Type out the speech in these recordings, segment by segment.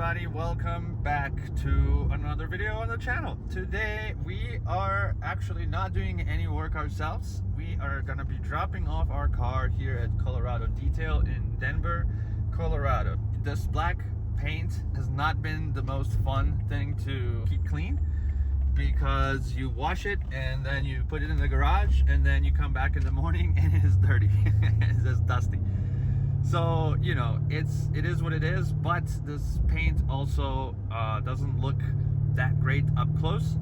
everybody, welcome back to another video on the channel. Today we are actually not doing any work ourselves. We are gonna be dropping off our car here at ColoradoDetail in Denver, Colorado. This black paint has not been the most fun thing to keep clean because you wash it and then you put it in the garage and then you come back in the morning and it is dirty. It's just dusty. So, you know, it is what it is, but this paint also doesn't look that great up close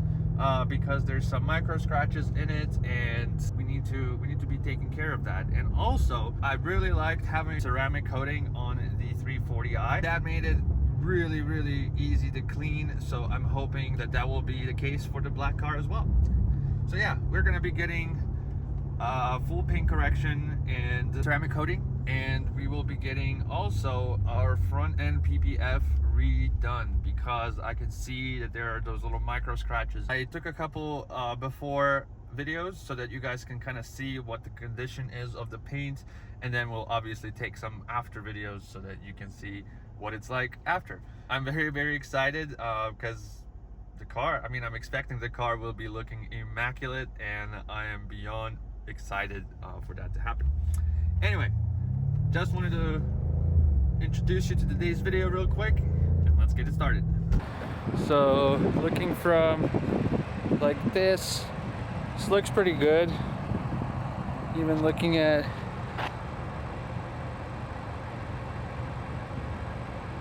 because there's some micro scratches in it, and we need to be taking care of that. And also, I really liked having ceramic coating on the 340i. That made it really easy to clean, so I'm hoping that will be the case for the black car as well. So yeah, we're gonna be getting full paint correction and ceramic coating, and we will be getting also our front end PPF redone because I can see that there are those little micro scratches. I took a couple before videos so that you guys can kind of see what the condition is of the paint, and then we'll obviously take some after videos so that you can see what it's like after. I'm very excited because the car, I'm expecting the car will be looking immaculate, and I am beyond excited for that to happen. Anyway, just wanted to introduce you to today's video real quick, and let's get it started. So looking from like this looks pretty good. Even looking at,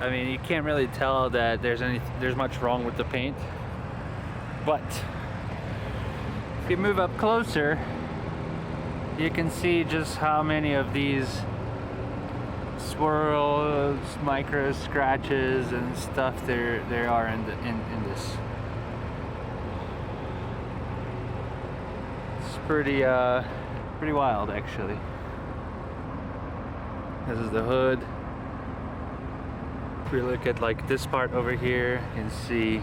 you can't really tell that there's much wrong with the paint, but if you move up closer, you can see just how many of these swirls, micro scratches and stuff there are in this. It's pretty wild, actually. This is the hood. If we look at like this part over here, you can see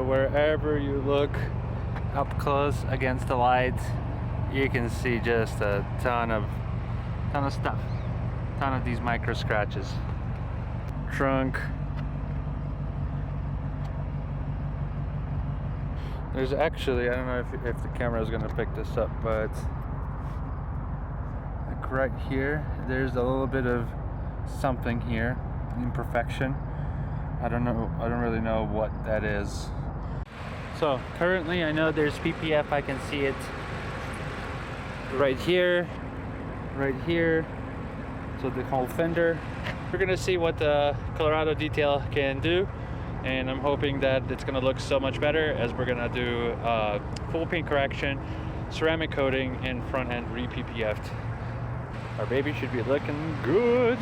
wherever you look up close against the lights, you can see just a ton of stuff, ton of these micro scratches. Trunk. There's actually, I don't know if the camera is going to pick this up, but like right here, there's a little bit of something here, imperfection. I don't really know what that is. So currently I know there's PPF, I can see it right here, so the whole fender. We're gonna see what the ColoradoDetail can do, and I'm hoping that it's gonna look so much better as we're gonna do full paint correction, ceramic coating, and front end re-PPF'd. Our baby should be looking good.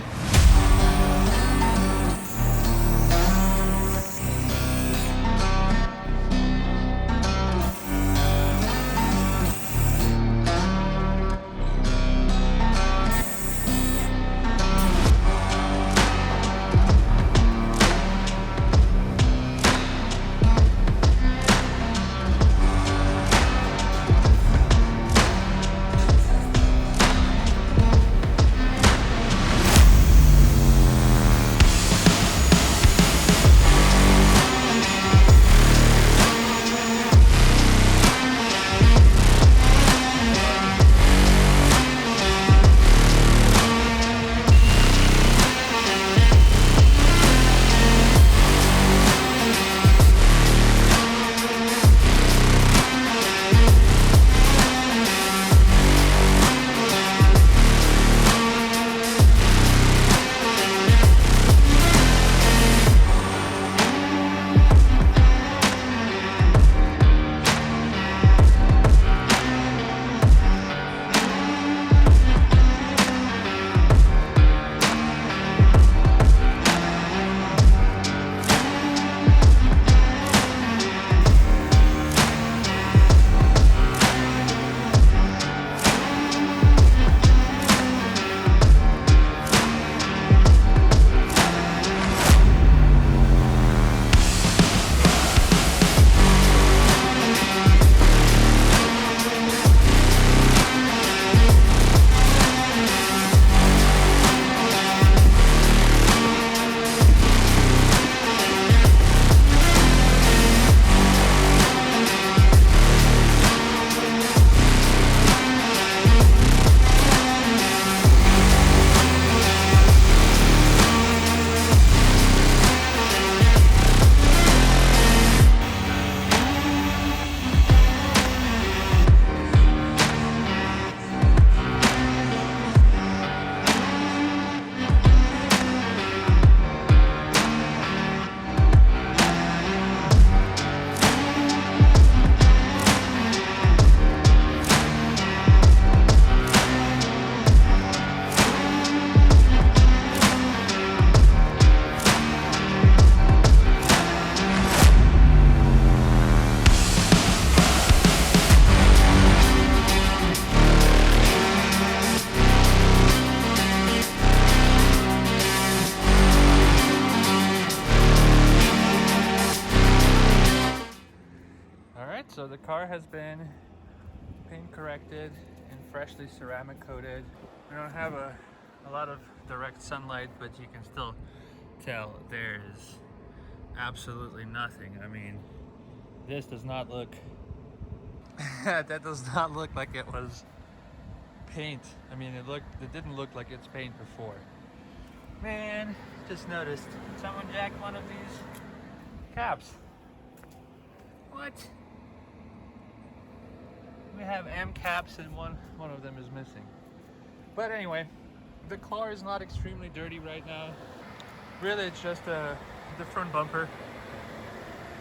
So the car has been paint corrected and freshly ceramic coated. We don't have a lot of direct sunlight, but you can still tell there is absolutely nothing. I mean, this does not look that does not look like it was paint. I mean, it didn't look like it's paint before. Man, just noticed someone jacked one of these caps. What? We have M caps and one of them is missing. But anyway, the car is not extremely dirty right now. Really, it's just the front bumper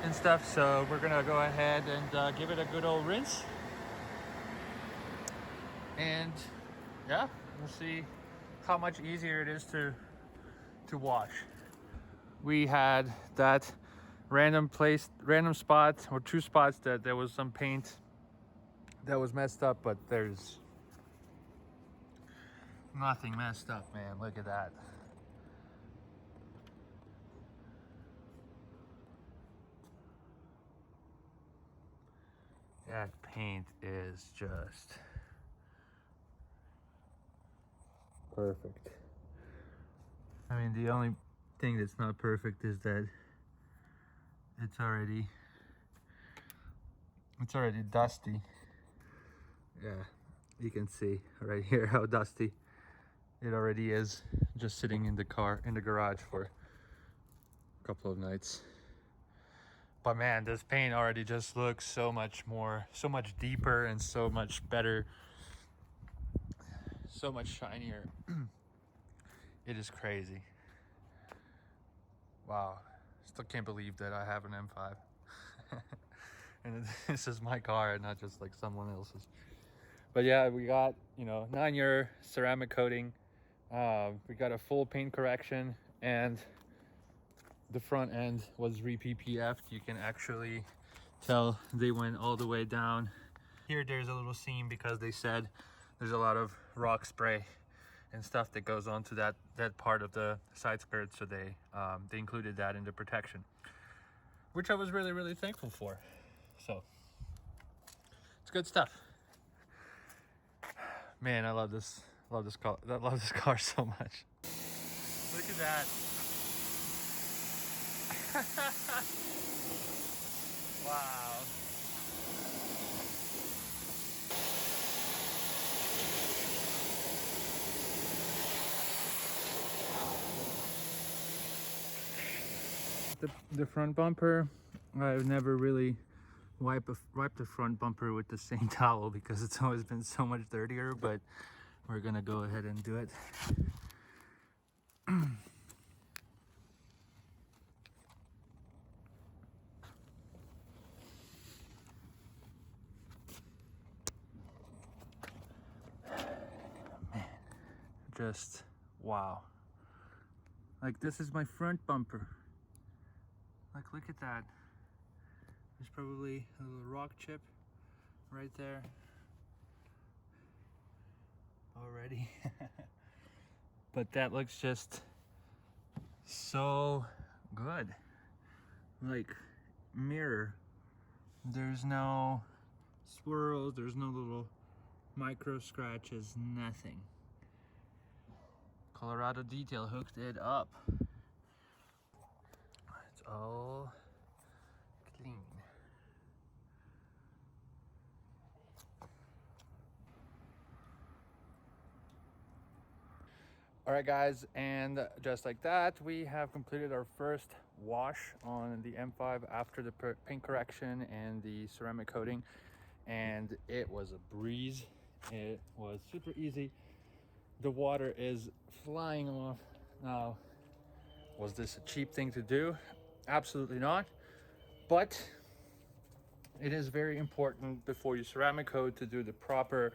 and stuff. So we're gonna go ahead and give it a good old rinse. And yeah, we'll see how much easier it is to wash. We had that random spot or two spots that there was some paint that was messed up, but there's nothing messed up, man. Look at that. That paint is just perfect. I mean, the only thing that's not perfect is that it's already dusty. Yeah, you can see right here how dusty it already is, just sitting in the garage for a couple of nights. But man, this paint already just looks so much deeper and so much better, so much shinier. It is crazy. Wow, still can't believe that I have an M5 and this is my car and not just like someone else's. But yeah, we got, 9-year ceramic coating. We got a full paint correction, and the front end was re-PPF'd. You can actually tell they went all the way down. Here there's a little seam because they said there's a lot of rock spray and stuff that goes onto that part of the side skirt, so they included that in the protection, which I was really, really thankful for. So it's good stuff. Man, I love this car so much. Look at that. Wow. The front bumper, I've never really wiped the front bumper with the same towel because it's always been so much dirtier, but we're gonna go ahead and do it. Man, just wow. Like, this is my front bumper. Like, look at that. There's probably a little rock chip right there already. But that looks just so good. Like, mirror. There's no swirls, there's no little micro scratches, nothing. ColoradoDetail hooked it up. It's all clean. All right, guys, and just like that, we have completed our first wash on the M5 after the paint correction and the ceramic coating, and it was a breeze. It was super easy. The water is flying off. Now, was this a cheap thing to do? Absolutely not. But it is very important before you ceramic coat to do the proper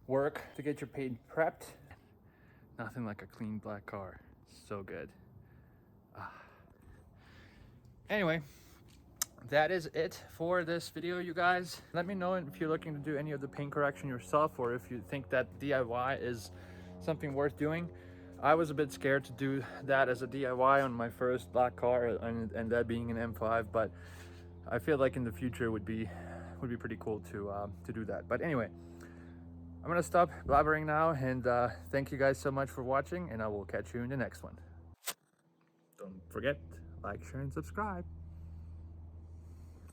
work to get your paint prepped. Nothing like a clean black car. So good. Anyway, that is it for this video, you guys. Let me know if you're looking to do any of the paint correction yourself, or if you think that DIY is something worth doing. I was a bit scared to do that as a DIY on my first black car, and that being an M5, but I feel like in the future would be would be pretty cool to do that. But anyway, I'm gonna stop blabbering now, and thank you guys so much for watching, and I will catch you in the next one. Don't forget, like, share, and subscribe.